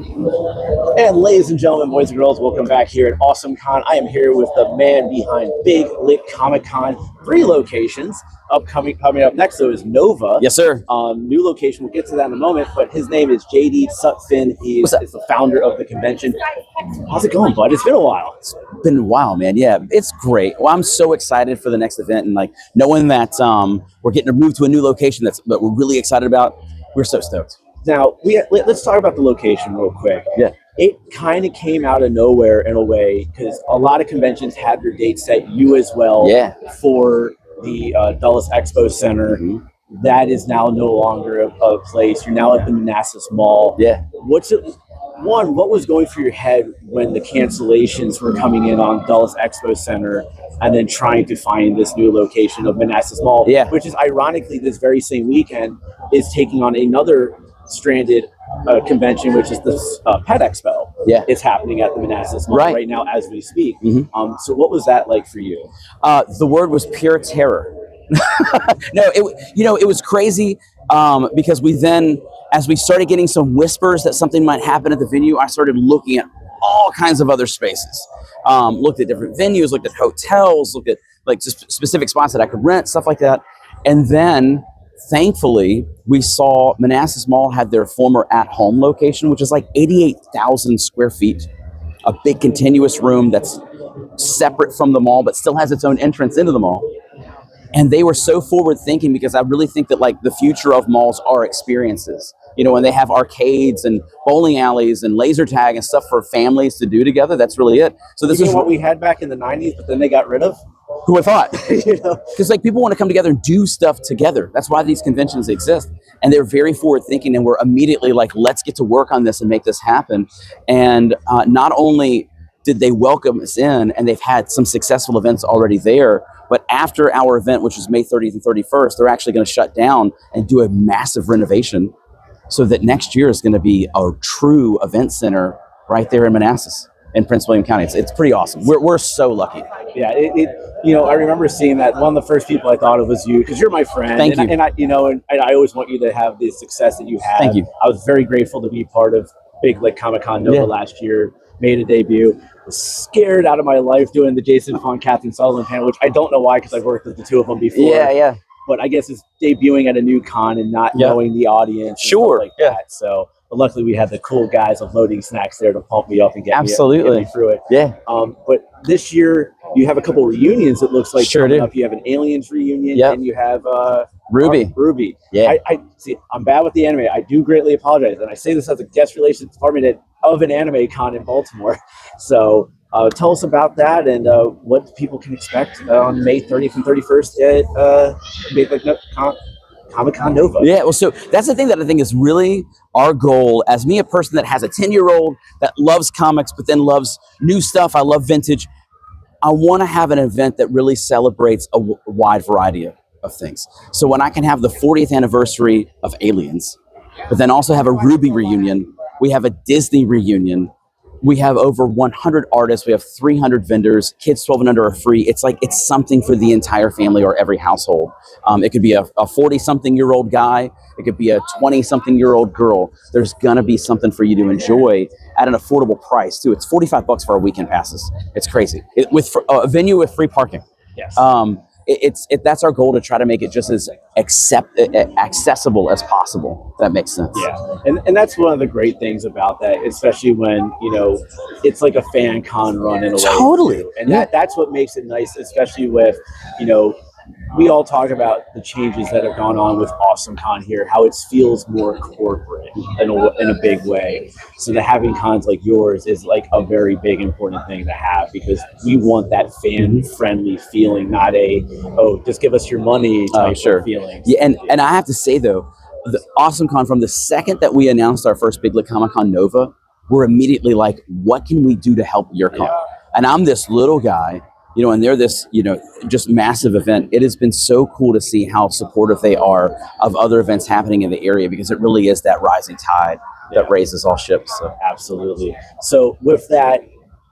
And ladies and gentlemen, boys and girls, welcome back here at Awesome Con. I am here with the man behind Big Lit Comic Con. 3 locations. Coming up next, though, is Nova. Yes, sir. New location. We'll get to that in a moment. But his name is JD Sutphin. He is the founder of the convention. How's it going, bud? It's been a while. It's been a while, man. Yeah, it's great. Well, I'm so excited for the next event, and like knowing that we're getting to move to a new location that we're really excited about. We're so stoked. Now, let's talk about the location real quick. Yeah. It kind of came out of nowhere in a way because a lot of conventions had their dates set, you as well, for the Dulles Expo Center. Mm-hmm. That is now no longer a place. You're now at the Manassas Mall. Yeah. What was going through your head when the cancellations were coming in on Dulles Expo Center and then trying to find this new location of Manassas Mall, which is ironically this very same weekend is taking on another stranded convention, which is this Pet Expo. Yeah, it's happening at the Manassas Mall right now as we speak. Mm-hmm. So what was that like for you? The word was pure terror. No, it was crazy because we then, as we started getting some whispers that something might happen at the venue, I started looking at all kinds of other spaces. Looked at different venues, looked at hotels, looked at like just specific spots that I could rent, stuff like that. And then thankfully, we saw Manassas Mall had their former at-home location, which is like 88,000 square feet, a big continuous room that's separate from the mall, but still has its own entrance into the mall. And they were so forward thinking because I really think that like the future of malls are experiences. You know, when they have arcades and bowling alleys and laser tag and stuff for families to do together, that's really it. So this is what we had back in the 90s, but then they got rid of. Who would have thought? Because like people want to come together and do stuff together. That's why these conventions exist. And they're very forward thinking, and we're immediately like, let's get to work on this and make this happen. And not only did they welcome us in, and they've had some successful events already there, but after our event, which was May 30th and 31st, they're actually going to shut down and do a massive renovation so that next year is going to be a true event center right there in Manassas in Prince William County. It's pretty awesome. We're so lucky. Yeah, I remember seeing that. One of the first people I thought of was you, because you're my friend. Thank you. And I always want you to have the success that you have. Thank you. I was very grateful to be part of Big Lit Comic Con Nova last year. Made a debut. Was scared out of my life doing the Jason Fon, Catherine Sullivan panel, which I don't know why, because I've worked with the two of them before. Yeah. But I guess it's debuting at a new con and not knowing the audience. Sure. Like that. So, but luckily we had the cool guys of Loading Snacks there to pump me up and get me through it. Yeah. But this year you have a couple reunions. It looks like sure do. Up. You have an Aliens reunion, and you have Ruby. Yeah. I see. I'm bad with the anime. I do greatly apologize, and I say this as a guest relations department of an anime con in Baltimore. So tell us about that and what people can expect on May 30th and 31st at Big Lit Comic Con Nova. Yeah, well, so that's the thing that I think is really our goal. As me, a person that has a 10-year-old that loves comics, but then loves new stuff. I love vintage. I want to have an event that really celebrates a wide variety of things. So when I can have the 40th anniversary of Aliens, but then also have a Ruby reunion, we have a Disney reunion, we have over 100 artists, we have 300 vendors, kids 12 and under are free. It's like, it's something for the entire family or every household. It could be a 40-something-year-old guy. It could be a 20-something-year-old girl. There's gonna be something for you to enjoy at an affordable price too. It's $45 for our weekend passes. It's crazy. With a venue with free parking. Yes. That's our goal, to try to make it just as accessible as possible. If that makes sense. Yeah, and that's one of the great things about that, especially when it's like a fan con run in a way. Totally. And that's what makes it nice, especially with we all talk about the changes that have gone on with Awesome Con here, how it feels more corporate in a big way. So that having cons like yours is like a very big important thing to have, because we want that fan-friendly feeling, not just give us your money type of feeling. Yeah, and I have to say though, the Awesome Con, from the second that we announced our first Big Lit Comic Con Nova, we're immediately like, what can we do to help your con? Yeah. And I'm this little guy, and they're this, just massive event. It has been so cool to see how supportive they are of other events happening in the area, because it really is that rising tide that raises all ships. So. Absolutely. So with that,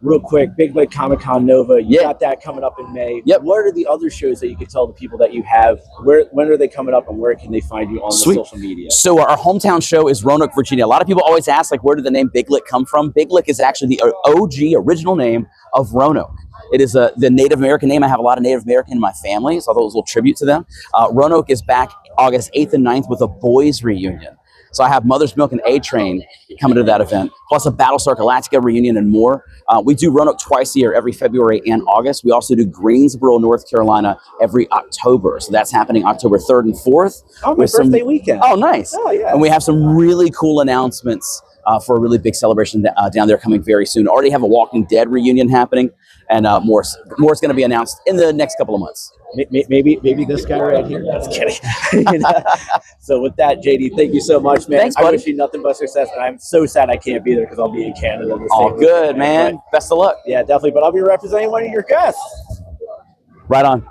real quick, Big Lake Comic Con Nova, you Yeah. got that coming up in May. Yep. What are the other shows that you could tell the people that you have? When are they coming up, and where can they find you on Sweet. the social media? So our hometown show is Roanoke, Virginia. A lot of people always ask, like, where did the name Big Lick come from? Big Lick is actually the OG original name of Roanoke. It is the Native American name. I have a lot of Native American in my family, so I thought it was a little tribute to them. Roanoke is back August 8th and 9th with a boys reunion. So I have Mother's Milk and A-Train coming to that event, plus a Battlestar Galactica reunion and more. We do Roanoke twice a year, every February and August. We also do Greensboro, North Carolina, every October. So that's happening October 3rd and 4th. Oh, my birthday weekend. Oh, nice. Oh, yeah. And we have some really cool announcements for a really big celebration down there coming very soon. Already have a Walking Dead reunion happening, and more is going to be announced in the next couple of months. Maybe this guy right here. No, just kidding. So with that, JD, thank you so much, man. Thanks, I buddy. wish you nothing but success. And I'm so sad I can't be there because I'll be in Canada. All good, man. But, best of luck. yeah, definitely. But I'll be representing one of your guests. Right on.